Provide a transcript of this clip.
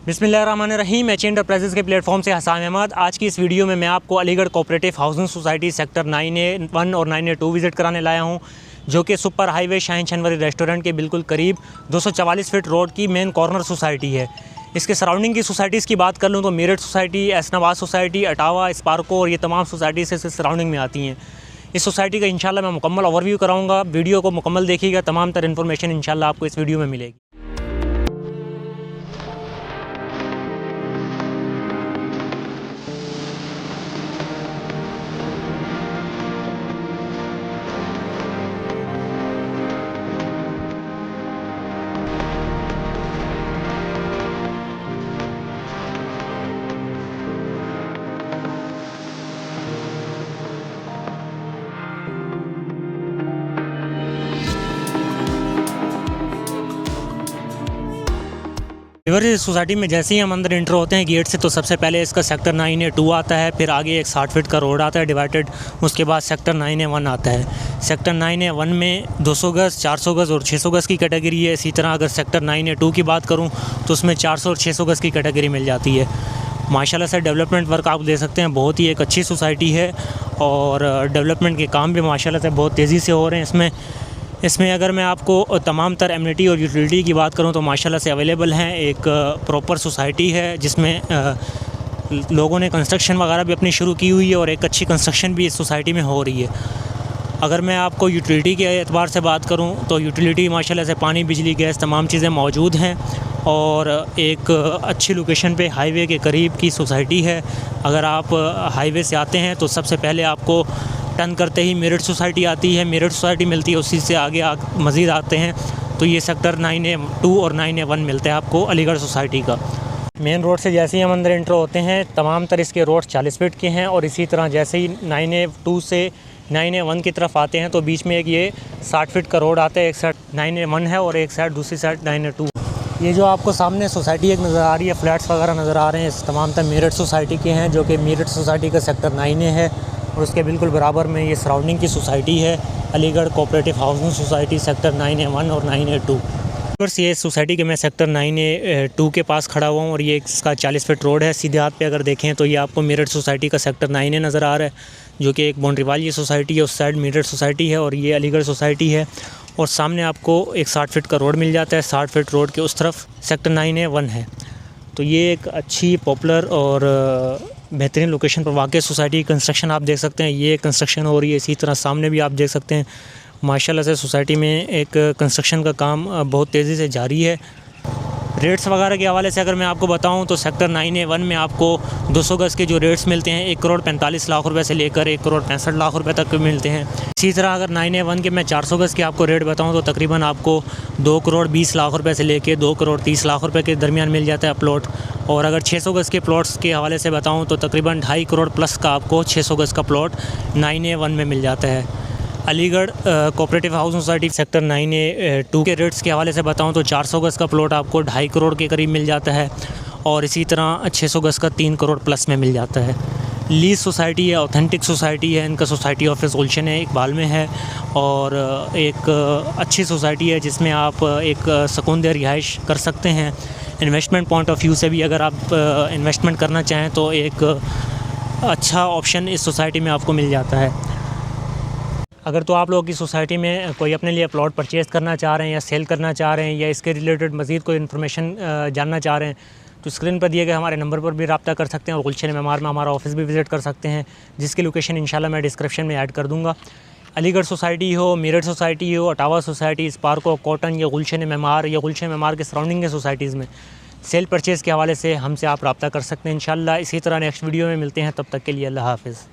बिस्मिल्लाहिर्रहमानिर्रहीम। H enterprises के platform से हसान अहमद। आज की इस वीडियो में मैं आपको Aligarh cooperative housing society sector 9A1 और 9A2 विज़िट कराने लाया हूं, जो कि सुपर हाईवे शाहीन शनवरी रेस्टोरेंट के बिल्कुल करीब 244 फीट रोड की मेन कॉर्नर सोसाइटी है। इसके सराउंडिंग की सोसाइटीज़ की बात कर लूँ तो मेरठ सोसाइटी, एसनाबाद सोसाइटी, अटावा, स्पार्को और ये तमाम सोसाइटीज़ इसके सराउंडिंग में आती हैं। इस सोसाइटी का इंशाल्लाह मैं मुकम्मल ओवरव्यू कराऊंगा। वीडियो को मुकम्मल देखिएगा, तमाम तर इन्फॉर्मेशन इंशाल्लाह आपको इस वीडियो में मिलेगी। इस सोसाइटी में जैसे ही हम अंदर इंटर होते हैं गेट से, तो सबसे पहले इसका सेक्टर 9A2 आता है, फिर आगे एक 60 फीट का रोड आता है डिवाइडेड, उसके बाद सेक्टर 9A1 आता है। सेक्टर 9A1 में 200 गज़, 400 गज़ और 600 गज़ की कैटेगरी है। इसी तरह अगर सेक्टर 9A2 की बात करूं तो उसमें 400 और 600 गज़ की कैटेगरी मिल जाती है। माशाल्लाह से डेवलपमेंट वर्क आप दे सकते हैं, बहुत ही एक अच्छी सोसाइटी है और डेवलपमेंट के काम भी माशाल्लाह से बहुत तेज़ी से हो रहे हैं। इसमें अगर मैं आपको तमाम तर एमिनिटी और यूटिलिटी की बात करूं तो माशाल्लाह से अवेलेबल हैं। एक प्रॉपर सोसाइटी है जिसमें लोगों ने कंस्ट्रक्शन वगैरह भी अपनी शुरू की हुई है और एक अच्छी कंस्ट्रक्शन भी इस सोसाइटी में हो रही है। अगर मैं आपको यूटिलिटी के एतबार से बात करूं तो यूटिलिटी माशाल्लाह से पानी, बिजली, गैस तमाम चीज़ें मौजूद हैं और एक अच्छी लोकेशन पे हाईवे के करीब की सोसाइटी है। अगर आप हाईवे से आते हैं तो सबसे पहले आपको टर्न करते ही मेरठ सोसाइटी आती है, मेरठ सोसाइटी मिलती है, उसी से आगे मज़ीद आते हैं तो ये सेक्टर 9A2 और 9A1 मिलता है आपको अलीगढ़ सोसाइटी का। मेन रोड से जैसे ही हम अंदर इंटर होते हैं तमाम तर इसके रोड 40 फीट के हैं और इसी तरह जैसे ही 9A2 से 9A1 की तरफ आते हैं तो बीच में एक ये 60 फीट का रोड आता है। एक साइड 9A1 है और एक साइड दूसरी साइड 9A2। ये जो आपको सामने सोसाइटी एक नज़र आ रही है, फ्लैट्स वगैरह नज़र आ रहे हैं, इस तमाम तर मेरठ सोसाइटी के हैं, जो कि मेरठ सोसाइटी का सेक्टर 9A है और उसके बिल्कुल बराबर में ये सराउंडिंग की सोसाइटी है Aligarh cooperative housing society sector 9A1 और 9A2। बस ये सोसाइटी के मैं सेक्टर 9A2 के पास खड़ा हुआ हूँ और ये इसका 40 फीट रोड है। सीधे हाथ पे अगर देखें तो ये आपको मेरठ सोसाइटी का सेक्टर 9A नज़र आ रहा है, जो कि एक बाउंड्री वाली सोसाइटी है। उस साइड मेरठ सोसाइटी है और ये अलीगढ़ सोसाइटी है और सामने आपको एक 60 फीट का रोड मिल जाता है। 60 फीट रोड के उस तरफ सेक्टर 9A1 है। तो ये एक अच्छी पॉपुलर और बेहतरीन लोकेशन पर वाक़ई सोसाइटी की कंस्ट्रक्शन आप देख सकते हैं। ये कंस्ट्रक्शन हो रही है, इसी तरह सामने भी आप देख सकते हैं माशाल्लाह से सोसाइटी में एक कंस्ट्रक्शन का काम बहुत तेज़ी से जारी है। रेट्स वगैरह के हवाले से अगर मैं आपको बताऊं तो सेक्टर 9A1 में आपको 200 गज़ के जो रेट्स मिलते हैं 1 करोड़ 45 लाख रुपए से लेकर 1 करोड़ 65 लाख रुपए तक मिलते हैं। इसी तरह अगर 9A1 के मैं 400 गज़ के आपको रेट बताऊं तो तकरीबन आपको 2 करोड़ 20 लाख रुपए से लेकर 2 करोड़ 30 लाख रुपए के दरमियान मिल जाता है प्लॉट। और अगर 600 गज़ के प्लॉट्स के हवाले से बताऊँ तो तकरीबन 2.5 करोड़ प्लस का आपको 600 गज़ का प्लॉट 9A1 में मिल जाता है। Aligarh cooperative housing society sector 9A2 के रेट्स के हवाले से बताऊं तो 400 गज़ का प्लॉट आपको 2.5 करोड़ के करीब मिल जाता है और इसी तरह 600 गज़ का 3 करोड़ प्लस में मिल जाता है। लीज सोसाइटी है, ऑथेंटिक सोसाइटी है, इनका सोसाइटी ऑफिस गुलशन है, इकबाल में है और एक अच्छी सोसाइटी है जिसमें आप एक सुकूनदेह रिहाइश कर सकते हैं। इन्वेस्टमेंट पॉइंट ऑफ व्यू से भी अगर आप इन्वेस्टमेंट करना चाहें तो एक अच्छा ऑप्शन इस सोसाइटी में आपको मिल जाता है। अगर तो आप लोगों की सोसाइटी में कोई अपने लिए प्लॉट परचेज़ करना चाह रहे हैं या सेल करना चाह रहे हैं या इसके रिलेटेड मज़ीद कोई इन्फॉर्मेशन जानना चाह रहे हैं तो स्क्रीन पर दिए गए हमारे नंबर पर भी रब्ता कर सकते हैं और गुलशन मेमार में हमारा ऑफिस भी विज़िट कर सकते हैं, जिसकी लोकेशन इंशाल्लाह मैं डिस्क्रिप्शन में ऐड कर दूँगा। अलीगढ़ सोसाइटी हो, मेरठ सोसाइटी हो, अटावा सोसाइटी, स्पार्को, कॉटन या गुलशन मेमार या गुलशन मेमार के सराउंडिंग के सोसाइटीज़ में सेल परचेज़ के हवाले से हमसे आप रब्ता कर सकते हैं इंशाल्लाह। इसी तरह नेक्स्ट वीडियो में मिलते हैं, तब तक के लिए अल्लाह हाफ़िज़।